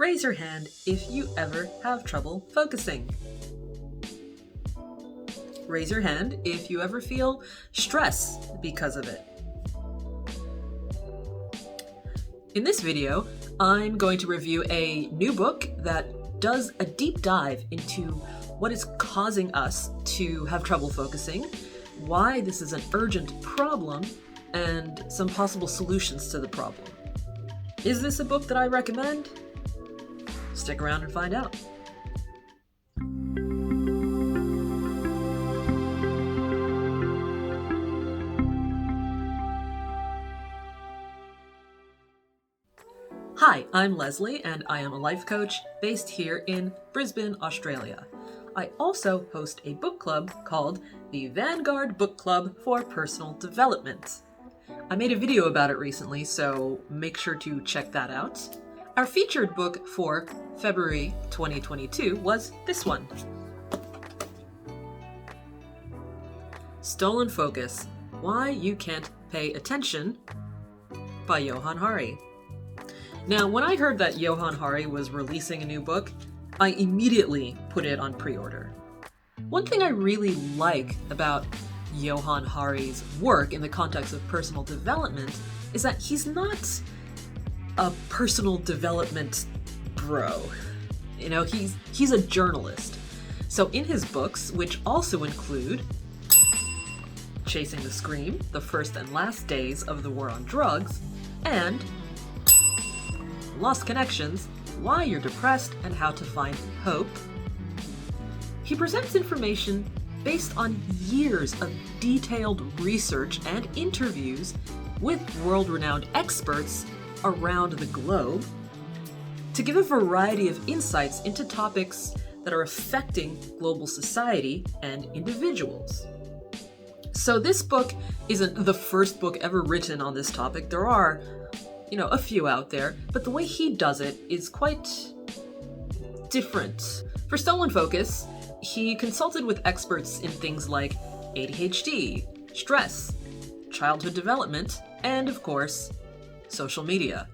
Raise your hand if you ever have trouble focusing. Raise your hand if you ever feel stress because of it. In this video, I'm going to review a new book that does a deep dive into what is causing us to have trouble focusing, why this is an urgent problem, and some possible solutions to the problem. Is this a book that I recommend? Stick around and find out. Hi, I'm Leslie, and I am a life coach based here in Brisbane, Australia. I also host a book club called the Vanguard Book Club for Personal Development. I made a video about it recently, so make sure to check that out. Our featured book for February 2022 was this one. Stolen Focus: Why You Can't Pay Attention by Johann. Now, when I heard that Johann was releasing a new book, I immediately put it on pre-order. One thing I really like about Johann's work in the context of personal development is that he's not a personal development bro. You know, he's a journalist. So in his books, which also include Chasing the Scream, The First and Last Days of the War on Drugs, and Lost Connections, Why You're Depressed and How to Find Hope, he presents information based on years of detailed research and interviews with world-renowned experts around the globe to give a variety of insights into topics that are affecting global society and individuals. So this book isn't the first book ever written on this topic. There are a few out there, but the way he does it is quite different. For Stolen Focus, he consulted with experts in things like ADHD, stress, childhood development, and of course, social media.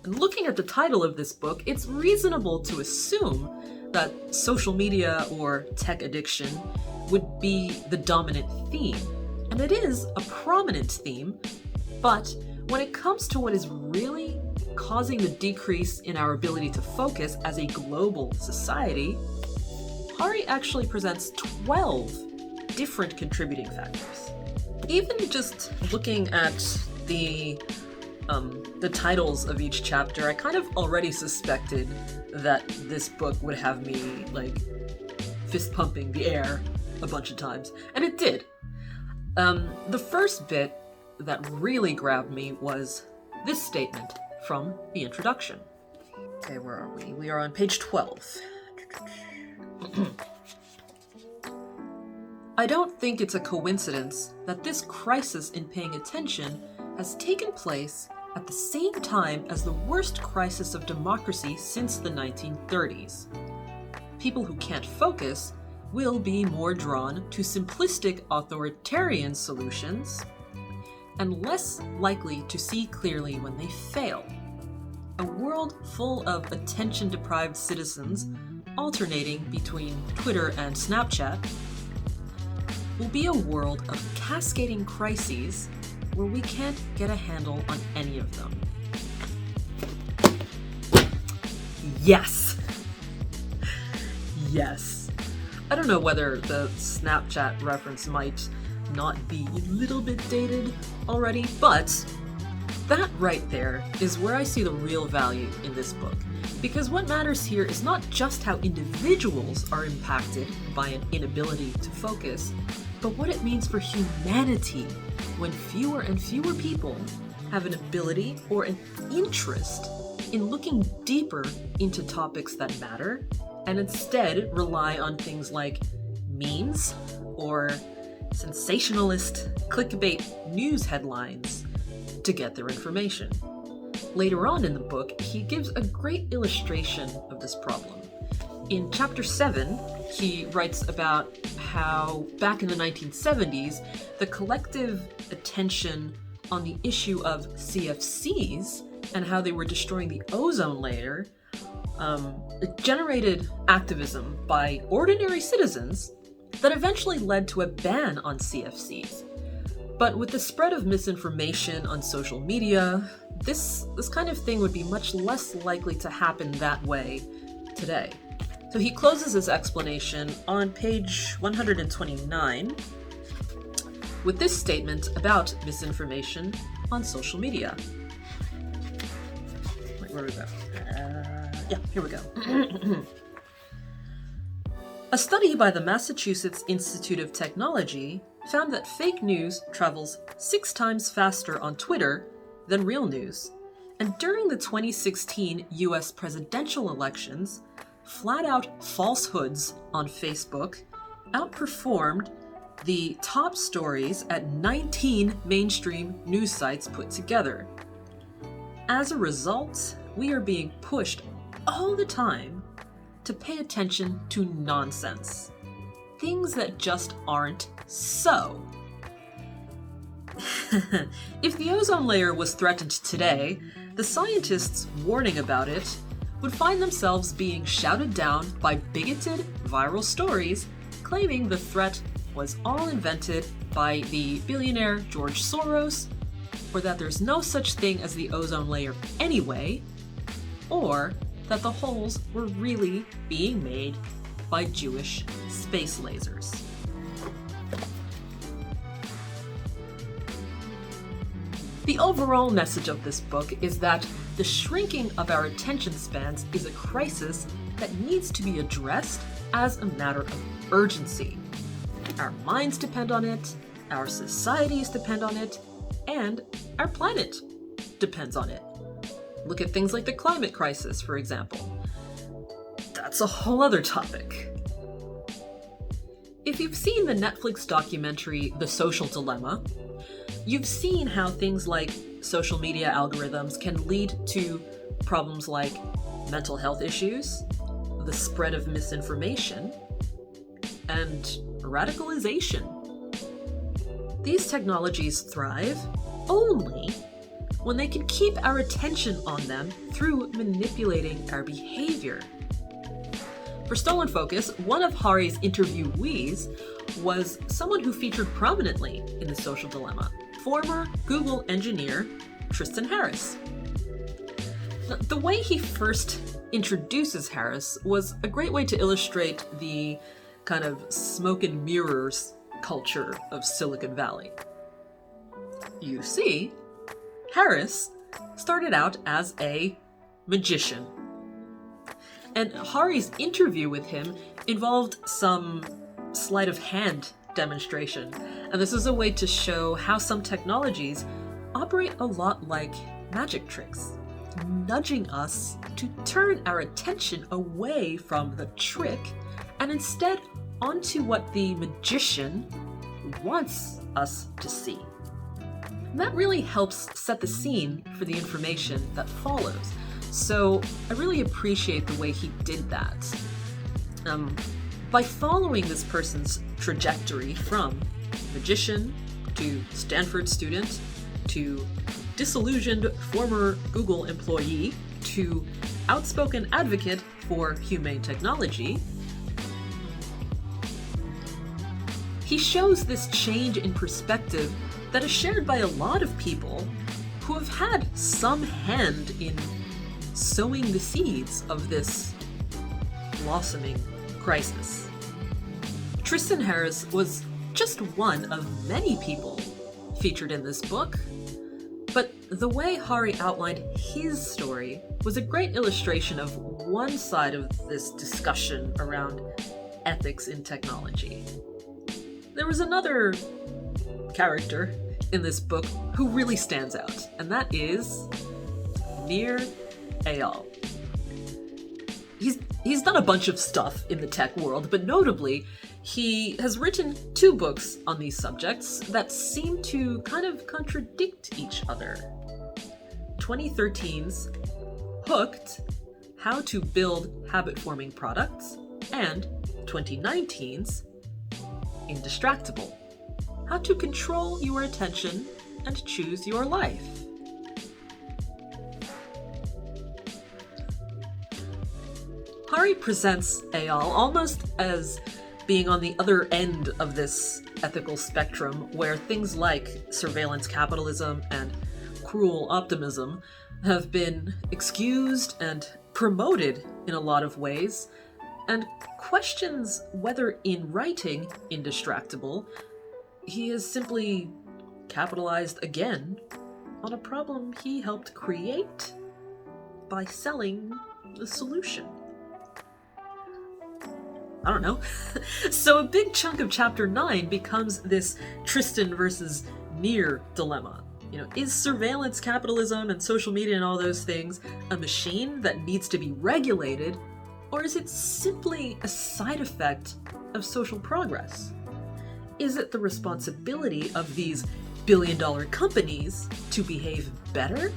And looking at the title of this book, it's reasonable to assume that social media or tech addiction would be the dominant theme. And it is a prominent theme, but when it comes to what is really causing the decrease in our ability to focus as a global society, Hari actually presents 12 different contributing factors. Even just looking at the titles of each chapter, I kind of already suspected that this book would have me fist pumping the air a bunch of times, and it did. The first bit that really grabbed me was this statement from the introduction. Okay, where are we? We are on page 12. I don't think it's a coincidence that this crisis in paying attention has taken place at the same time as the worst crisis of democracy since the 1930s. People who can't focus will be more drawn to simplistic authoritarian solutions and less likely to see clearly when they fail. A world full of attention-deprived citizens alternating between Twitter and Snapchat will be a world of cascading crises where we can't get a handle on any of them. Yes! Yes. I don't know whether the Snapchat reference might not be a little bit dated already, but that right there is where I see the real value in this book. Because what matters here is not just how individuals are impacted by an inability to focus, but what it means for humanity when fewer and fewer people have an ability or an interest in looking deeper into topics that matter, and instead rely on things like memes or sensationalist clickbait news headlines to get their information. Later on in the book, he gives a great illustration of this problem. In chapter 7, he writes about how back in the 1970s, the collective attention on the issue of CFCs and how they were destroying the ozone layer, it generated activism by ordinary citizens that eventually led to a ban on CFCs. But with the spread of misinformation on social media, this kind of thing would be much less likely to happen that way today. So he closes his explanation on page 129 with this statement about misinformation on social media. Wait, where do we go? Here we go. A study by the Massachusetts Institute of Technology found that fake news travels 6 times faster on Twitter than real news. And during the 2016 US presidential elections, flat-out falsehoods on Facebook outperformed the top stories at 19 mainstream news sites put together. As a result, we are being pushed all the time to pay attention to nonsense. Things that just aren't so. If the ozone layer was threatened today, the scientists warning about it would find themselves being shouted down by bigoted viral stories claiming the threat was all invented by the billionaire George Soros, or that there's no such thing as the ozone layer anyway, or that the holes were really being made by Jewish space lasers. The overall message of this book is that the shrinking of our attention spans is a crisis that needs to be addressed as a matter of urgency. Our minds depend on it, our societies depend on it, and our planet depends on it. Look at things like the climate crisis, for example. That's a whole other topic. If you've seen the Netflix documentary The Social Dilemma, you've seen how things like social media algorithms can lead to problems like mental health issues, the spread of misinformation, and radicalization. These technologies thrive only when they can keep our attention on them through manipulating our behavior. For Stolen Focus, one of Hari's interviewees was someone who featured prominently in The Social Dilemma, former Google engineer Tristan Harris. The way he first introduces Harris was a great way to illustrate the kind of smoke and mirrors culture of Silicon Valley. You see, Harris started out as a magician. And Hari's interview with him involved some sleight of hand demonstration. And this is a way to show how some technologies operate a lot like magic tricks, nudging us to turn our attention away from the trick and instead onto what the magician wants us to see. And that really helps set the scene for the information that follows. So I really appreciate the way he did that. By following this person's trajectory from magician to Stanford student to disillusioned former Google employee to outspoken advocate for humane technology, he shows this change in perspective that is shared by a lot of people who have had some hand in sowing the seeds of this blossoming crisis. Tristan Harris was just one of many people featured in this book, but the way Hari outlined his story was a great illustration of one side of this discussion around ethics in technology. There was another character in this book who really stands out, and that is Nir Eyal. He's done a bunch of stuff in the tech world, but notably, he has written 2 books on these subjects that seem to kind of contradict each other. 2013's Hooked: How to Build Habit-Forming Products, and 2019's Indistractable: How to Control Your Attention and Choose Your Life. Hari presents Eyal almost as being on the other end of this ethical spectrum, where things like surveillance capitalism and cruel optimism have been excused and promoted in a lot of ways, and questions whether in writing Indistractable, he has simply capitalized again on a problem he helped create by selling the solution. I don't know. So a big chunk of chapter 9 becomes this Tristan versus Near dilemma. Is surveillance capitalism and social media and all those things a machine that needs to be regulated, or is it simply a side effect of social progress? Is it the responsibility of these billion-dollar companies to behave better?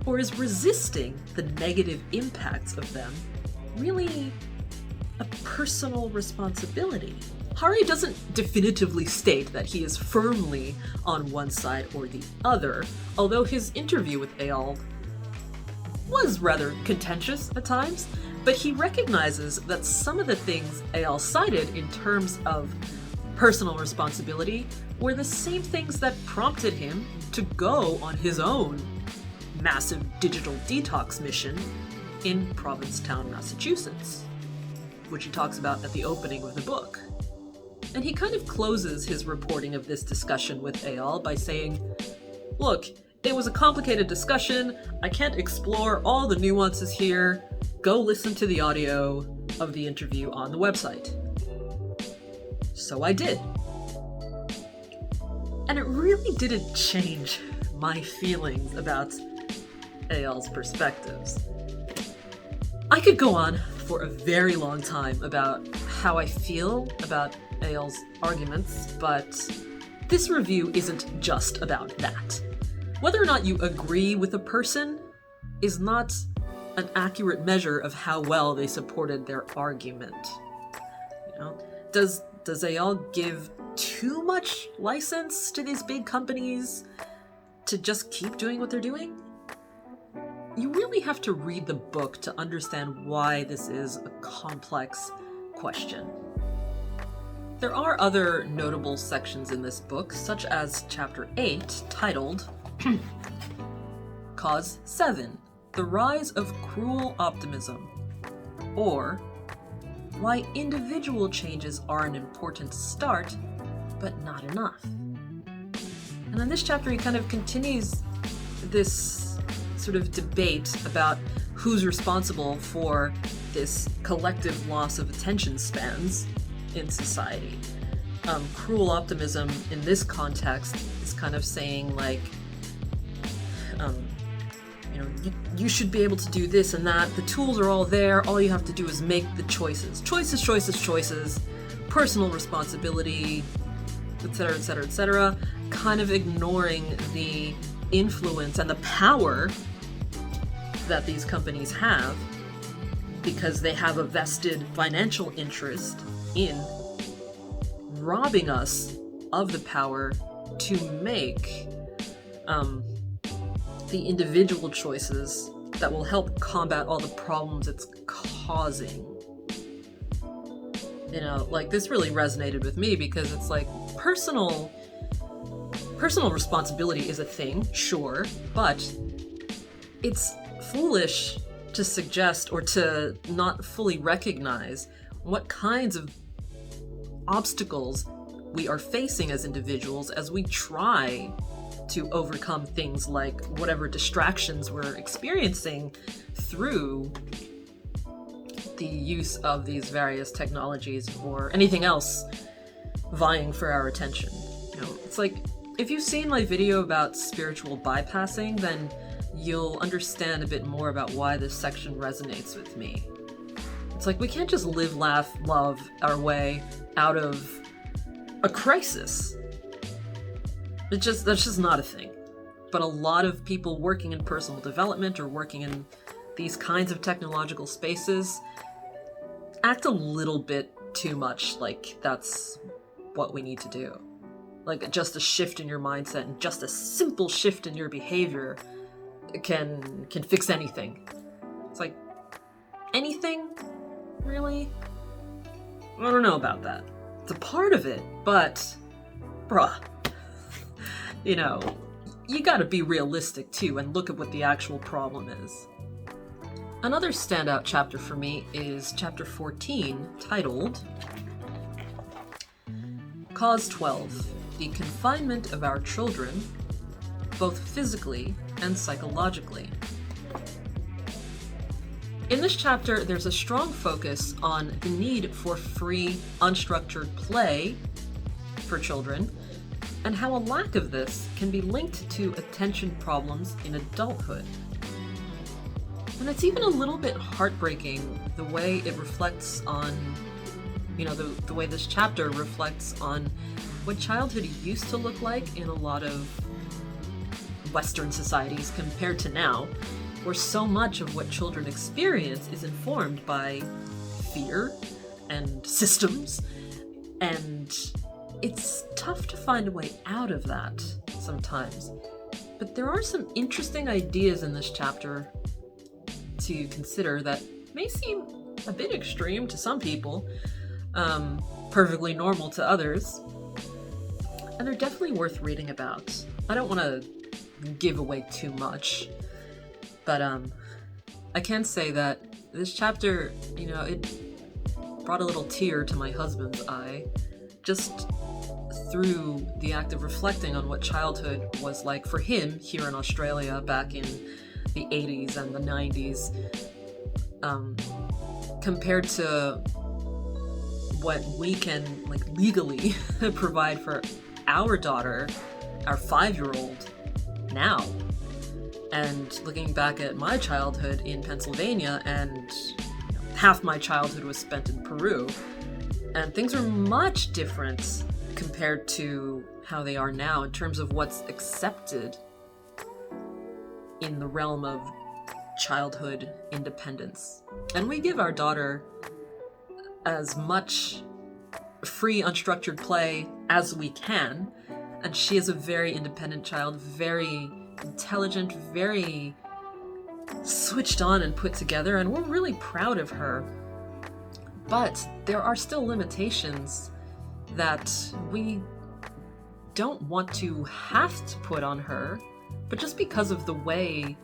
Or is resisting the negative impacts of them really a personal responsibility? Hari doesn't definitively state that he is firmly on one side or the other, although his interview with Eyal was rather contentious at times, but he recognizes that some of the things Eyal cited in terms of personal responsibility were the same things that prompted him to go on his own massive digital detox mission in Provincetown, Massachusetts, which he talks about at the opening of the book. And he kind of closes his reporting of this discussion with Eyal by saying, "Look, it was a complicated discussion. I can't explore all the nuances here. Go listen to the audio of the interview on the website." So I did. And it really didn't change my feelings about Eyal's perspectives. I could go on for a very long time about how I feel about Eyal's arguments, but this review isn't just about that. Whether or not you agree with a person is not an accurate measure of how well they supported their argument. Does Eyal give too much license to these big companies to just keep doing what they're doing? You really have to read the book to understand why this is a complex question. There are other notable sections in this book, such as Chapter 8, titled Cause 7, The Rise of Cruel Optimism, or Why Individual Changes Are an Important Start, but Not Enough. And in this chapter, he kind of continues this sort of debate about who's responsible for this collective loss of attention spans in society. Cruel optimism in this context is kind of saying like, you should be able to do this and that. The tools are all there. All you have to do is make the choices. Choices. Personal responsibility, etc., etc., etc. Kind of ignoring the influence and the power that these companies have because they have a vested financial interest in robbing us of the power to make the individual choices that will help combat all the problems it's causing. This really resonated with me because it's like personal responsibility is a thing, sure, but it's foolish to suggest or to not fully recognize what kinds of obstacles we are facing as individuals as we try to overcome things like whatever distractions we're experiencing through the use of these various technologies or anything else vying for our attention. It's like, if you've seen my video about spiritual bypassing, then you'll understand a bit more about why this section resonates with me. It's like, we can't just live, laugh, love our way out of a crisis. That's just not a thing. But a lot of people working in personal development or working in these kinds of technological spaces act a little bit too much like that's what we need to do. Like, just a shift in your mindset and just a simple shift in your behavior can fix anything. It's like, anything? Really? I don't know about that. It's a part of it, but bruh, you know, you gotta be realistic too and look at what the actual problem is. Another standout chapter for me is chapter 14, titled Cause 12, the confinement of our children, both physically and psychologically. In this chapter, there's a strong focus on the need for free, unstructured play for children, and how a lack of this can be linked to attention problems in adulthood. And it's even a little bit heartbreaking the way it reflects on, the way this chapter reflects on what childhood used to look like in a lot of Western societies compared to now, where so much of what children experience is informed by fear and systems, and it's tough to find a way out of that sometimes. But there are some interesting ideas in this chapter to consider that may seem a bit extreme to some people, perfectly normal to others, and they're definitely worth reading about. I don't want to give away too much, but I can say that this chapter, it brought a little tear to my husband's eye, just through the act of reflecting on what childhood was like for him here in Australia back in the 80s and the 90s, compared to what we can legally provide for our daughter, our 5-year-old, now. And looking back at my childhood in Pennsylvania, and half my childhood was spent in Peru, and things are much different compared to how they are now in terms of what's accepted in the realm of childhood independence. And we give our daughter as much free, unstructured play as we can, and she is a very independent child, very intelligent, very switched on and put together, and we're really proud of her. But there are still limitations that we don't want to have to put on her, but just because of the way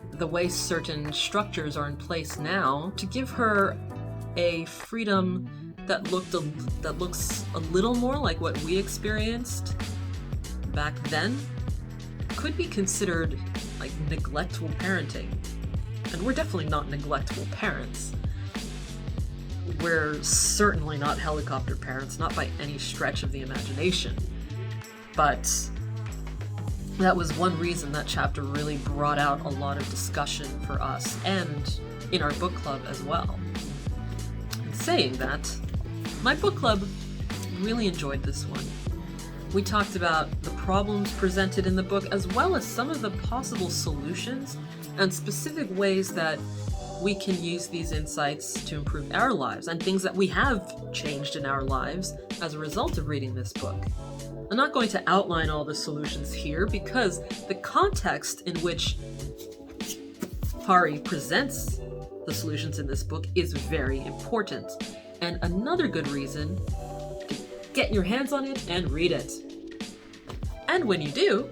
certain structures are in place now, to give her a freedom that looks a little more like what we experienced back then, could be considered like neglectful parenting. And we're definitely not neglectful parents. We're certainly not helicopter parents, not by any stretch of the imagination. But that was one reason that chapter really brought out a lot of discussion for us, and in our book club as well. And saying that, my book club really enjoyed this one. We talked about the problems presented in the book, as well as some of the possible solutions and specific ways that we can use these insights to improve our lives, and things that we have changed in our lives as a result of reading this book. I'm not going to outline all the solutions here because the context in which Hari presents the solutions in this book is very important, and another good reason to get your hands on it and read it. And when you do,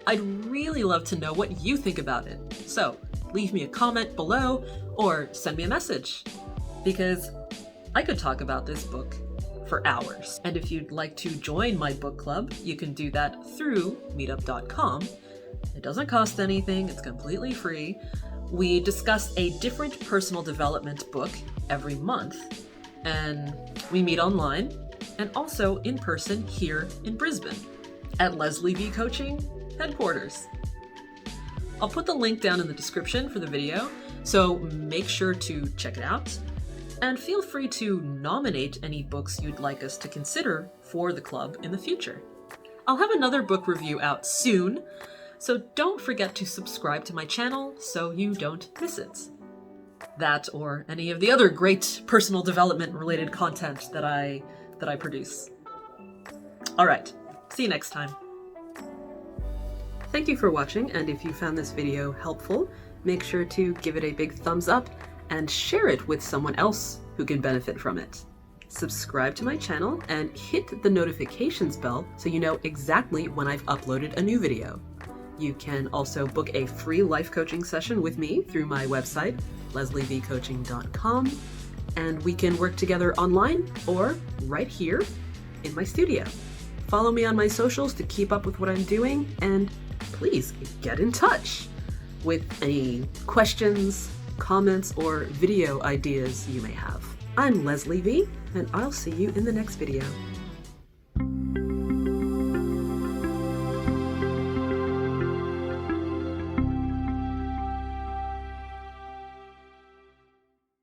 I'd really love to know what you think about it. So leave me a comment below or send me a message, because I could talk about this book for hours. And if you'd like to join my book club, you can do that through meetup.com. It doesn't cost anything, it's completely free. We discuss a different personal development book every month, and we meet online and also in person here in Brisbane at Leslie V Coaching headquarters. I'll put the link down in the description for the video, so make sure to check it out. And feel free to nominate any books you'd like us to consider for the club in the future. I'll have another book review out soon, so don't forget to subscribe to my channel so you don't miss it. That or any of the other great personal development related content that I produce. Alright, see you next time. Thank you for watching, and if you found this video helpful, make sure to give it a big thumbs up and share it with someone else who can benefit from it. Subscribe to my channel and hit the notifications bell so you know exactly when I've uploaded a new video. You can also book a free life coaching session with me through my website, leslievcoaching.com, and we can work together online or right here in my studio. Follow me on my socials to keep up with what I'm doing, and please get in touch with any questions, comments, or video ideas you may have. I'm Leslie V, and I'll see you in the next video.